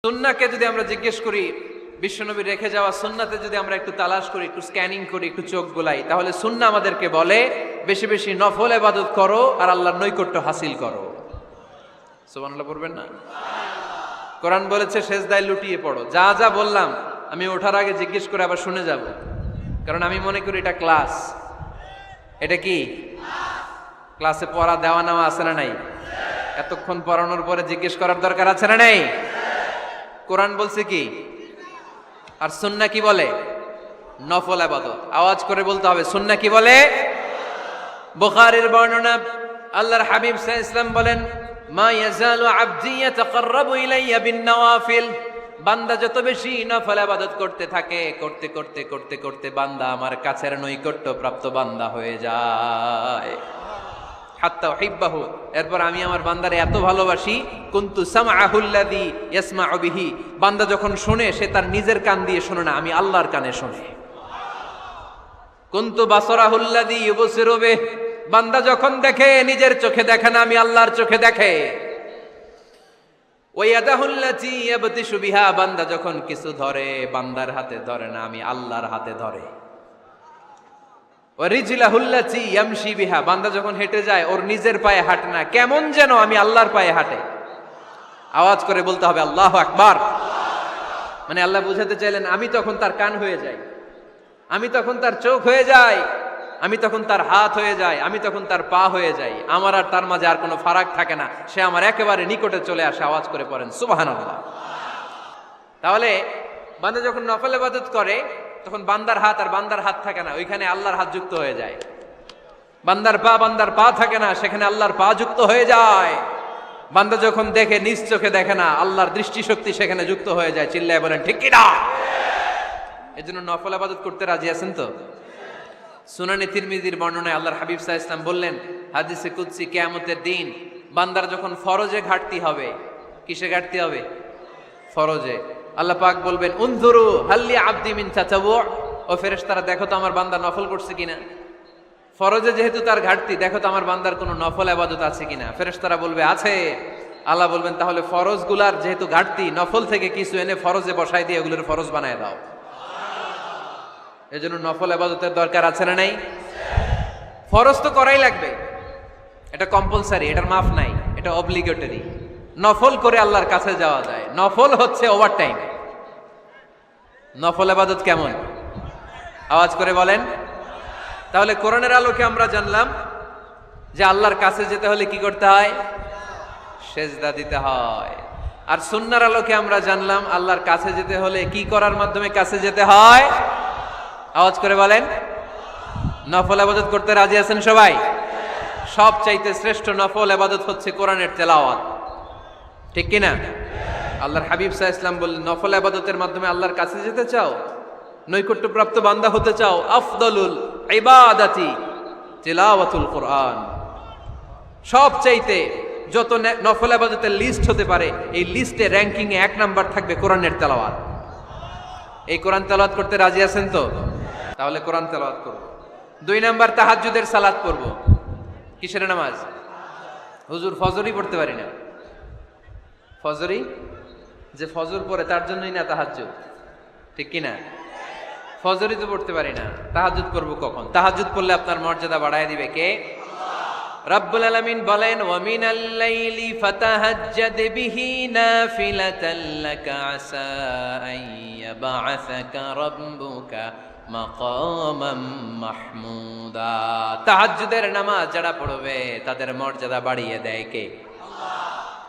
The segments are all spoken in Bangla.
সুন্নাহকে যদি আমরা জিজ্ঞেস করি, বিশ্বনবী রেখে যাওয়া সুন্নাতে যদি আমরা একটু তালাশ করি, একটু স্ক্যানিং করি, একটু চোখ গোলাই, তাহলে সুন্নাহ আমাদেরকে বলে বেশি বেশি নফল ইবাদত করো আর আল্লাহর নৈকট্য হাসিল করো। সুবহানাল্লাহ পড়বেন না? কোরআন বলেছে সেজদায় লুটিয়ে পড়ো। যা যা বললাম আমি ওঠার আগে জিজ্ঞেস করে আবার শুনে যাব, কারণ আমি মনে করি এটা ক্লাস। এটা কি ক্লাসে পড়া দেওয়া নেওয়া আছে না নাই? এতক্ষণ পড়ানোর পরে জিজ্ঞেস করার দরকার আছে না নাই? কোরআন বলছে কি আর সুন্নাহ কি বলে? নফল ইবাদত। আওয়াজ করে বলতে হবে, সুন্নাহ কি বলে? বুখারীর বর্ণনা, আল্লাহর হাবিব সাল্লাল্লাহু আলাইহি ওয়াসাল্লাম বলেন, মা ইয়াজালু আবদি ইয়াতাকাররাবু ইলাইয়া বিন নওয়াফিল। বান্দা যত বেশি নফল ইবাদত করতে থাকে, করতে করতে করতে করতে বান্দা আমার কাছের নৈকট্য প্রাপ্ত বান্দা হয়ে যায়। হাত্তা উহিব্বাহু, এরপর আমি আমার বান্দারে এত ভালোবাসি, কুনতু সামআহুল্লাযী ইয়াসমাউ বিহি। বান্দা যখন শুনে সে তার নিজের কান দিয়ে শুনে না, আমি আল্লাহর কানে শুনে। কুনতু বাসারাহুল্লাযী ইউবসিরু বিহি। বান্দা যখন দেখে নিজের চোখে দেখে না, আমি আল্লাহর চোখে দেখে। ওয়া ইয়াদাহুল্লাতী ইয়াবতিশু বিহা। বান্দা যখন কিছু ধরে বান্দার হাতে ধরে না, আমি আল্লাহর হাতে ধরে। ওয়ারিজলাহুল্লাতী ইয়ামশি বিহা। বান্দা যখন হেঁটে যায় ওর নিজের পায়ে হাঁটে না, কেমন যেন আমি আল্লাহর পায়ে হাঁটে। আওয়াজ করে বলতে হবে আল্লাহু আকবার। মানে আল্লাহ বুঝাতে চাইলেন আমি তখন তার কান হয়ে যাই, আমি তখন তার চোখ হয়ে যাই, আমি তখন তার হাত হয়ে যাই, আমি তখন তার পা হয়ে যাই। আমার আর তার মাঝে আর কোনো ফারাক থাকে না, সে আমার একেবারে নিকটে চলে আসে। আওয়াজ করে পড়েন সুবহানাল্লাহ। তাহলে বান্দা যখন নফল ইবাদত করে তখন বান্দার হাত আর বান্দার হাত থাকে না, ওইখানে আল্লাহর হাত যুক্ত হয়ে যায়। বান্দার পা থাকে না, সেখানে আল্লাহর পা যুক্ত হয়ে যায়। বান্দা যখন দেখে নিজ চোখে দেখে না, আল্লাহর দৃষ্টিশক্তি সেখানে যুক্ত হয়ে যায়। চিল্লায় বলেন ঠিক কি না? এজন্য নফল ইবাদত করতে রাজি আছেন তো? সুনানে তিরমিজির বর্ণনায় আল্লাহর হাবিব সাল্লাল্লাহু আলাইহি ওয়াসাল্লাম বললেন, হাদিসে কুদসি, কিয়ামতের দিন বান্দার যখন ফরজে ঘাটতি হবে, কিসে ঘাটতি হবে? ফরজে। আল্লাহ পাক বলবেন, উনজুরু হাল্লি আবদি মিন তাতাওয়ু। ও ফেরেশতারা, দেখো তো আমার বান্দা নফল করছে কিনা। ফরজে যেহেতু তার ঘাটতি, দেখো তো আমার বান্দার কোনো নফল ইবাদত আছে কিনা। ফেরেশতারা বলবে আছে। আল্লাহ বলবেন, তাহলে ফরজগুলার যেহেতু ঘাটতি, নফল থেকে কিছু এনে ফরজে বসাই দিয়ে এগুলোর ফরজ বানায় দাও। এজন্য নফল ইবাদতের দরকার আছে না নাই? ফরজ তো করাই লাগবে, এটা কম্পালসারি, এটার মাফ নাই, এটা অব্লিগেটরি। নফল করে আল্লাহর কাছে যাওয়া যায়। নফল হচ্ছে ওভার টাইম। নফল ইবাদত কেমন? আওয়াজ করে বলেন। তাহলে কোরআনের আলোকে আমরা জানলাম যে আল্লাহর কাছে যেতে হলে কি করতে হয়? সেজদা দিতে হয়। আর সুন্নাহর আলোকে আমরা জানলাম আল্লাহর কাছে যেতে হলে কি করার মাধ্যমে কাছে যেতে হয়? আওয়াজ করে বলেন। নফল ইবাদত করতে রাজি আছেন সবাই? সবচাইতে শ্রেষ্ঠ নফল ইবাদত হচ্ছে কোরআনের তেলাওয়াত, ঠিক কি না? আল্লাহর হাবিব সাল্লাল্লাহু আলাইহি ওয়াসাল্লাম বললেন, নফল ইবাদতের মাধ্যমে আল্লাহর কাছে যেতে চাও, নৈকট্যপ্রাপ্ত বান্দা হতে চাও, আফদলুল ইবাদাতি তিলাওয়াতুল কোরআন। সবচাইতে যত নফল ইবাদতের লিস্ট হতে পারে, এই লিস্টে র্যাঙ্কিং এ 1 নাম্বার থাকবে কোরআনের তেলাওয়াত। এই কোরআন তেলাওয়াত করতে রাজি আছেন তো? তাহলে কোরআন তেলাওয়াত করব। 2 নাম্বার তাহাজ্জুদের সালাত পড়ব। কিসের নামাজ? হুজুর ফজরই পড়তে পারি না। ফজরই যে ফজর পড়ে তার জন্যই না তাহাজ্জুদ, ঠিক কি না? ফজরই তো পড়তে পারি না, তাহাজ্জুদ করব কখন? তাহাজ্জুদ পড়লে আপনার মর্যাদা বাড়ায় দিবে কে? রব্বুল আলামিন বলেন, ওয়া মিনাল লাইলি ফাতাহাজ্জাদ বিহি নাফিলাতাল লাকা আসা আন ইয়াবআসাকা রাব্বুকা মাকামাম মাহমুদা। তাহাজ্জুদের নামাজ যারা পড়বে তাদের মর্যাদা বাড়িয়ে দেয় কে?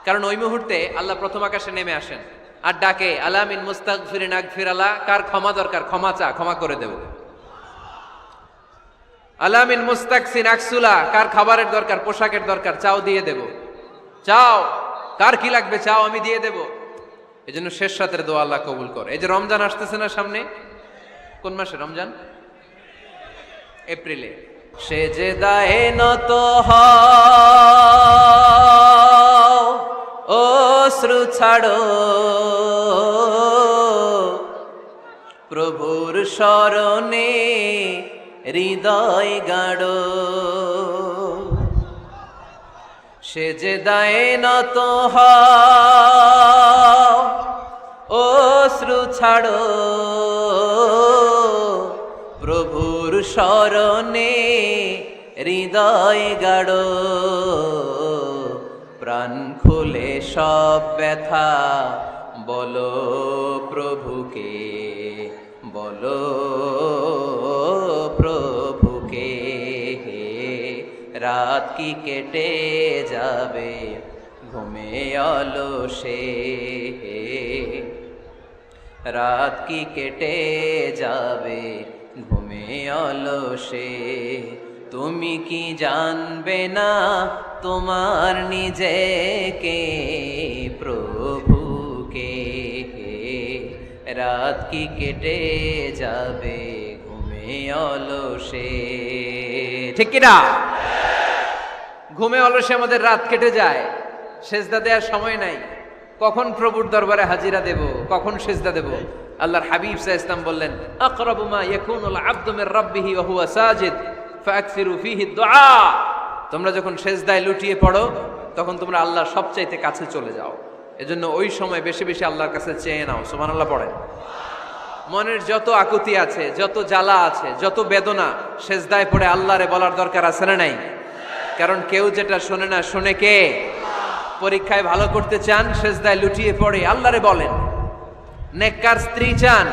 কারণ ওই মুহূর্তে আল্লাহ প্রথম আকাশে নেমে আসেন আর ডাকে, আলা মিন মুস্তাগফিরিন আগফিরালা। কার ক্ষমা দরকার? ক্ষমা চা, ক্ষমা করে দেব। আলা মিন মুস্তাকসিন আকসুলা। কার খাবারের দরকার, পোশাকের দরকার, চাও দিয়ে দেব। চাও, কার কি লাগবে চাও, আমি দিয়ে দেব। এজন্য শেষ রাতের দোয়া আল্লাহ কবুল করে। এই যে রমজান আসতেছে না সামনে, কোন মাসে রমজান? এপ্রিলে। সেজদায়ে নত হও, অশ্রু ছাড়ো, প্রভুর শরণে হৃদয় গাড়ো। সেজদায়ে নত হও, ছাড়ো, প্রভুর শরণে হৃদয় গাড়ো, প্রাণ খুলে সব ব্যথা বলো প্রভুকে, বলো প্রভুকে। রাত কি কেটে যাবে ঘুমে অলসে, রাত কি কেটে যাবে ঘুমে অলসে। তুমি কি জানবে না তোমার নিজেকে, প্রভুকে। রাত কি কেটে যাবে ঘুমে অলসে, ঠিক কিনা? ঘুমে অলসে আমাদের রাত কেটে যায়, সেজদা দেওয়ার সময় নাই। কখন প্রভুর দরবারে হাজিরা দেব, কখন সেজদা দেব? আল্লাহর হাবিব সাল্লাল্লাহু আলাইহি ওয়াসাল্লাম বললেন, আকরাবু মা ইয়াকুনুল আবদু মির রাব্বিহি ওয়া হুয়া সাজিদ ফাকসিরু ফীহি দুআ। তোমরা যখন সেজদায় লুটিয়ে পড়ো তখন তোমরা আল্লাহর সবচাইতে কাছে চলে যাও। এজন্য ওই সময় বেশি বেশি আল্লাহর কাছে চেয়ে নাও। সুবহানাল্লাহ পড়েন। মনের যত আকুতি আছে, যত জ্বালা আছে, যত বেদনা, সেজদায় পড়ে আল্লাহরে বলার দরকার আছে না নাই? কারণ কেউ যেটা শোনে না, শোনে কে? পরীক্ষায় ভালো করতে চান, সেজদায় লুটিয়ে পড়ে আল্লাহরে বলেন। নেককার স্ত্রী চান,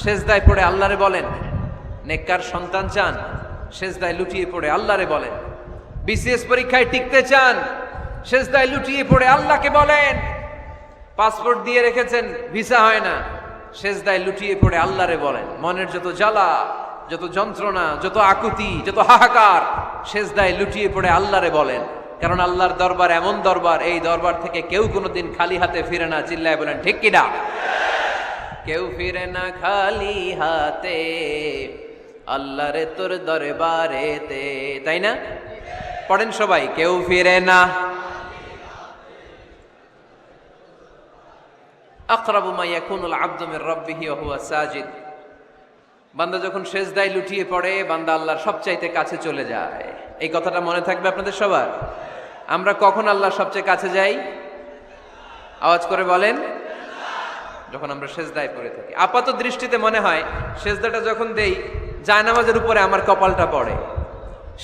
সেজদায় পড়ে আল্লাহরে বলেন। নেককার সন্তান চান, সেজদায় লুটিয়ে পড়ে আল্লাহরে বলেন। বিসিএস পরীক্ষায় টিকতে চান, সেজদায় লুটিয়ে পড়ে আল্লাহকে বলেন। পাসপোর্ট দিয়ে রেখেছেন, ভিসা হয় না, সেজদায় লুটিয়ে পড়ে আল্লাহরে বলেন। মনের যত জ্বালা, যত যন্ত্রণা, যত আকুতি, যত হাহাকার, সেজদায় লুটিয়ে পড়ে আল্লাহরে বলেন। কারণ আল্লাহর দরবার এমন দরবার, এই দরবার থেকে কেউ কোনোদিন খালি হাতে ফিরে না। চিল্লায় বলেন ঠিক কিনা? কেউ ফিরে না খালি হাতে আল্লাহরে তোর দরবারেতে, তাই না? পড়েন সবাই, কেউ ফিরে না। আকরাবু মা ইয়াকুনুল আবদু মির রাব্বিহি ওয়া হুয়া সাজিদ। বান্দা যখন সেজদায় লুটিয়ে পড়ে, বান্দা আল্লাহর সবচাইতে কাছে চলে যায়। এই কথাটা মনে থাকবে আপনাদের সবার। আমরা কখন আল্লাহর সবচেয়ে কাছে যাই? আওয়াজ করে বলেন। যখন আমরা সেজদায় পড়ে থাকি। আপাত দৃষ্টিতে মনে হয় সেজদাটা যখন দেই জায়নামাজের উপরে আমার কপালটা পড়ে,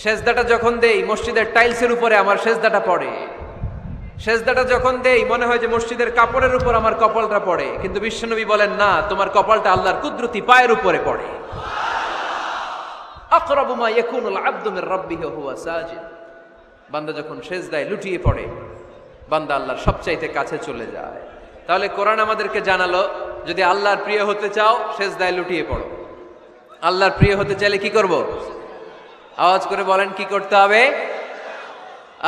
সেজদাটা যখন দেই মসজিদের টাইলসের উপরে আমার সেজদাটা পড়ে, সেজদাটা যখন দেই মনে হয় যে মসজিদের কাপড়ের উপর আমার কপালটা পড়ে। কিন্তু বিশ্বনবী বলেন না, তোমার কপালটা আল্লাহর কুদরতি পায়ের উপরে পড়ে। আকরাবু মা ইয়াকুনুল আবদু মির রাব্বিহি ওয়া হুয়া সাজিদ। বান্দা যখন সেজদায় লুটিয়ে পড়ে, বান্দা আল্লাহর সবচাইতে কাছে চলে যায়। তাহলে কোরআন আমাদেরকে জানালো, যদি আল্লাহর প্রিয় হতে চাও সেজদায় লুটিয়ে পড়ো। আল্লাহর প্রিয় হতে চাইলে কি করব? আওয়াজ করে বলেন কি করতে হবে?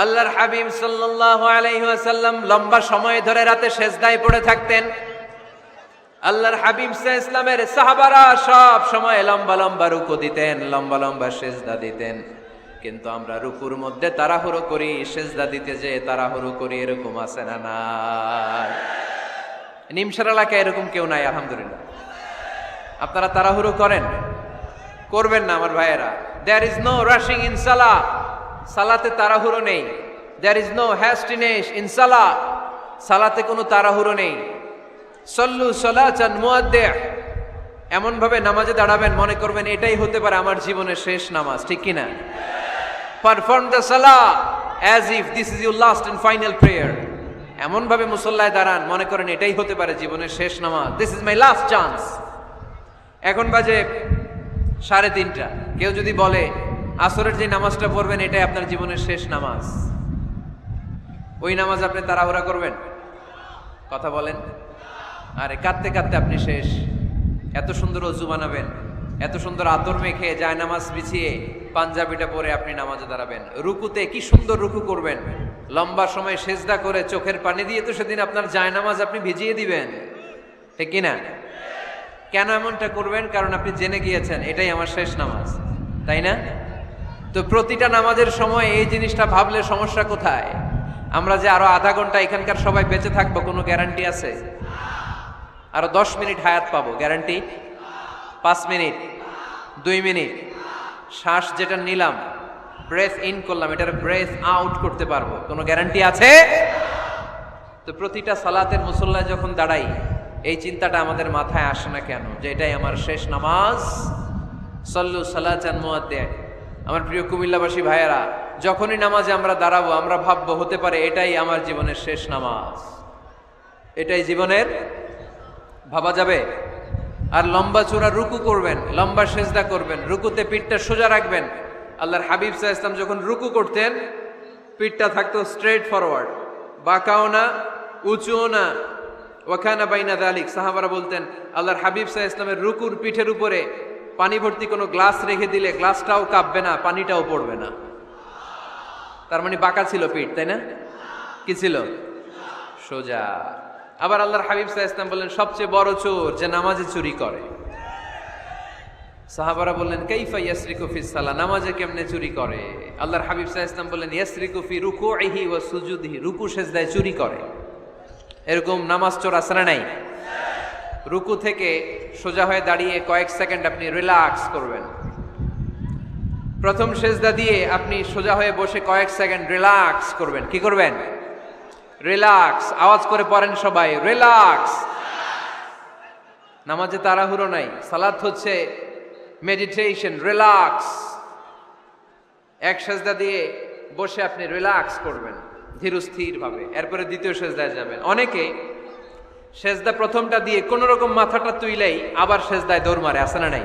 আল্লাহর হাবিব সাল্লাল্লাহু আলাইহি ওয়াসাল্লাম লম্বা সময় ধরে রাতে সেজদায় পড়ে থাকতেন। আল্লাহর হাবিব সাল্লাল্লাহু আলাইহি ওয়াসাল্লামের সাহাবারা সব সময় লম্বা লম্বা রুকু দিতেন, লম্বা লম্বা সেজদা দিতেন। কিন্তু আমরা রুকুর মধ্যে তাড়াহুড়ো করি, সেজদা দিতে যে তাড়াহুড়ো করি, এরকম আছে না নাই? নিমসার এলাকায় এরকম কেউ নাই আলহামদুলিল্লাহ। আপনারা তাড়াহুড়ো করেন? করবেন না আমার ভাইয়েরা। There is no rushing in সালাহ। সালাতে তাড়াহুড়ো নেই। There is no hastiness in সালাহ। সালাতে কোনো তাড়াহুড়ো নেই। সল্লু সালাতান মুআদ্দিআ। এমন ভাবে নামাজে দাঁড়াবেন মনে করবেন এটাই হতে পারে আমার জীবনের শেষ নামাজ, ঠিক কিনা? পারফর্ম দ্য সালাহ as if this is your last and final prayer. এমন ভাবে মুসল্লায় দাঁড়ান মনে করেন এটাই হতে পারে জীবনের শেষ নামাজ। This is my last chance. এখন বাজে 3:30। কেউ যদি বলে আসরের যে নামাজটা পড়বেন এটাই আপনার জীবনের শেষ নামাজ, ওই নামাজ আপনি তাড়াহুড়া করবেন? কথা বলেন। আরে কাঁদতে কাঁদতে আপনি শেষ। এত সুন্দর ওযু বানাবেন, এত সুন্দর আতর মেখে জায়নামাজ বিছিয়ে পাঞ্জাবিটা পরে আপনি নামাজে দাঁড়াবেন। রুকুতে কি সুন্দর রুকু করবেন, লম্বা সময় সেজদা করে চোখের পানি দিয়ে তো সেদিন আপনার জায়নামাজ আপনি ভিজিয়ে দিবেন, ঠিক কিনা? কেন এমনটা করবেন? কারণ আপনি জেনে গিয়েছেন এটাই আমার শেষ নামাজ, তাই না? তো প্রতিটা নামাজের সময় এই জিনিসটা ভাবলে সমস্যা কোথায়? আমরা যে আরো আধা ঘন্টা এখানকার সবাই বেঁচে থাকবো কোনো গ্যারান্টি আছে? আরো 10 মিনিট হায়াত পাবো, গ্যারান্টি? 5 মিনিট, 2 মিনিট শ্বাস যেটা নিলাম, ব্রেথ ইন করলাম, এটার ব্রেথ আউট করতে পারবো, কোনো গ্যারান্টি আছে? তো প্রতিটা সালাতের মুসল্লায় যখন দাঁড়াই এই চিন্তাটা আমাদের মাথায় আসে না কেন যে এটাই আমার শেষ নামাজ? সল্লু সালাতান মুআদ্দিন। আমার প্রিয় কুমিল্লাবাসী ভাইয়েরা, যখনই নামাজে আমরা দাঁড়াবো আমরা ভাববো হতে পারে এটাই আমার জীবনের শেষ নামাজ, এটাই জীবনের, ভাবা যাবে? আর লম্বা চূড়া রুকু করবেন, লম্বা সেজদা করবেন, রুকুতে পিঠটা সোজা রাখবেন। আল্লাহর হাবিব সাল্লাল্লাহু আলাইহি ওয়াসাল্লাম যখন রুকু করতেন পিঠটা থাকতো স্ট্রেট ফরওয়ার্ড, বাঁকাও না উঁচুও না। ওয়াকানা বাইনা যালিক। সাহাবারা বলতেন আল্লাহর হাবিব সাল্লাল্লাহু আলাইহি ওয়াসাল্লামের রুকুর পিঠের উপরে পানি ভর্তি কোনো গ্লাস রেখে দিলে গ্লাসটাও কাঁপবে না, পানিটাও পড়বে না। তার মানে বাঁকা ছিল পিঠ, তাই না? কি ছিল? সোজা। আবার আল্লাহর হাবিব সাল্লাল্লাহু আলাইহি ওয়াসাল্লাম বললেন সবচেয়ে বড় চোর যে নামাজে চুরি করে। সাহাবারা বললেন কাইফা ইয়াসরিকু ফিস সালাহ, নামাজে কেমনে চুরি করে? আল্লাহর হাবিব সাল্লাল্লাহু আলাইহি ওয়াসাল্লাম বললেন ইয়াসরিকু ফি রুকুইহি ওয়া সুজুদিহি, রুকু সেজদায় চুরি করে। এরকম নামাজ চোর আছে না নাই? রুকু থেকে সোজা হয়ে দাঁড়িয়ে কয়েক সেকেন্ড আপনি রিল্যাক্স করবেন। প্রথম সেজদা দিয়ে আপনি সোজা হয়ে বসে কয়েক সেকেন্ড রিল্যাক্স করবেন। কি করবেন? রিল্যাক্স। আওয়াজ করে পড়েন সবাই, রিল্যাক্স। নামাজে তাড়াহুড়ো নাই, সালাত হচ্ছে মেডিটেশন, রিল্যাক্স। এক সেজদা দিয়ে বসে আপনি রিল্যাক্স করবেন ধীরস্থির ভাবে, এরপরে দ্বিতীয় সেজদায় যাবেন। অনেকে সেজদা প্রথমটা দিয়ে কোন রকম মাথাটা তুইলেই আবার সেজদায় দৌড় মারে, আছে না নাই?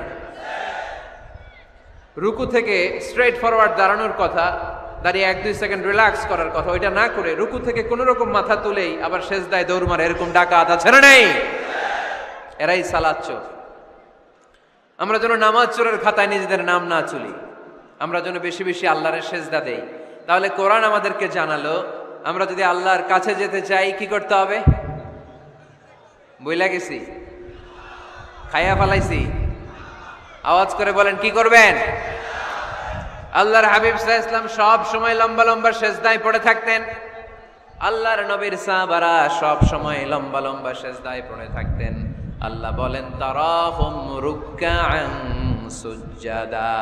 রুকু থেকে স্ট্রেট ফরওয়ার্ড দাঁড়ানোর কথা, দাঁড়িয়ে 1-2 সেকেন্ড রিল্যাক্স করার কথা, ওইটা না করে রুকু থেকে কোন রকম মাথা তুলেই আবার সেজদায় দৌড় মারে, এরকম ডাকাত আছে না নাই? এরাই সালাত চোর। আমরা যেন নামাজ চোরের খাতায় নিজেদের নাম না চুলি, আমরা যেন বেশি বেশি আল্লাহর সেজদা দেই। তাহলে কোরআন আমাদেরকে জানালো আমরা যদি আল্লাহর কাছে যেতে চাই কি করতে হবে? বইলা গেছি, খাইয়া ফেলাইছি, আওয়াজ করে বলেন কি করবেন? আল্লাহর হাবিব সাল্লাল্লাহু আলাইহি ওয়াসাল্লাম সব সময় লম্বা লম্বা সেজদায় পড়ে থাকতেন। আল্লাহর নবীর সাহাবারা সব সময় লম্বা লম্বা সেজদায় পড়ে থাকতেন। আল্লাহ বলেন তারাহুম রুকআন সুজদা।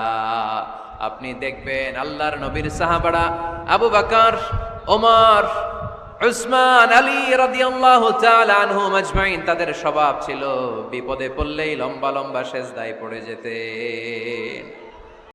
আপনি দেখবেন আল্লাহর নবীর সাহাবারা আবু বকর, ওমর, উসমান, আলী রাদিয়াল্লাহু তাআলা আনহুম আজমাইন, তাদের স্বভাব ছিল বিপদে পড়লেই লম্বা লম্বা সেজদায় পড়ে যেতেন।